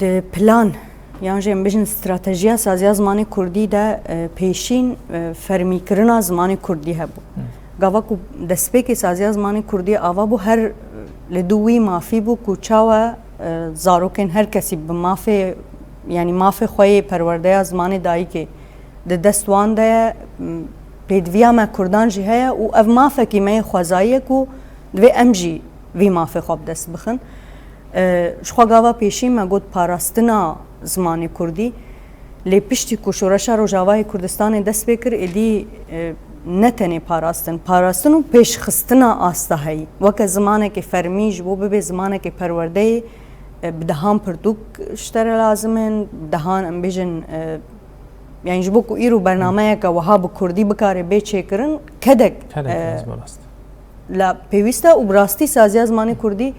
د پلان یان جیم بجن استراتژیا سازیا زمانی کردی ده پیشین فرمیکرنا زمانی کردی هبو گاوا کو دسپیک سازیا زمانی کردی آوا بو هر لدوی مافی بو کوچاوا زاروکن هر کسی به مافی یعنی مافی خوی پرورده زمانی دایی که د دستوان ده پیدویا ما کردان جی هیا و اف مافی کی می خوازایی کو دوی امجی وی مافی خواب دست بخن شخوا گاوا پیشی ما گود پاراستنا زمانی کردی لی پشتی کو شورش روجاوای کردستان دست بکر ادی نتنی پاراستن و پیش خستنا آستا هی وک زمانه که فرمیج بو به زمانه که پرورده بدهان پردوک اشتر لازمن بدهان ام بیجن یعنی جبو کو ایرو برنامه که وهاب کردی بکاره بیچه کرن کدک لا پیوستا و براستی سازیا زمانی کردی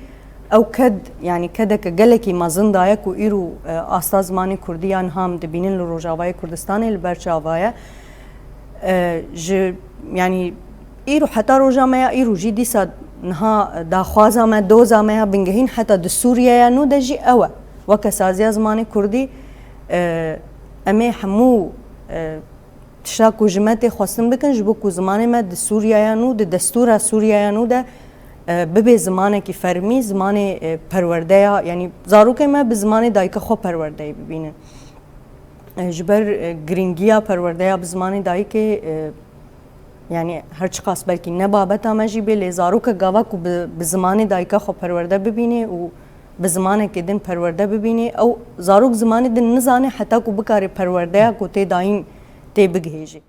او کد يعني كدك جلكي ما زن دايك وإيرو أستاذ ماني كرديان هم دبينين لروجاوي كردستاني البرشاوية ج يعني إيرو حتى روجا ما إيرو جي دي صد نها داخوازا ما دوزا ما بنجهين حتى دسوريا يعني ده جي أوا وكسازيا زماني كردي أمي حمو تشاكو جماعتي خاصن بكن جبوكو زماني ما دسوريا يعني ده دستور سوريا يعني ده ببی زمانه که فرمی زمانه پرورده یعنی زاروکه ما به زمانه دایک خو پرورده ببینن جبر گرینگیا پرورده به زمانه دایک یعنی هر چقاس بلکی نبابت آمجی به زاروک گاوا کو به زمانه دایک خو پرورده ببینه و به زمانه که دن پرورده ببینه او زاروک زمانه دن نزانه حتی کو بکار پرورده کو تی دایم تی بگهیجی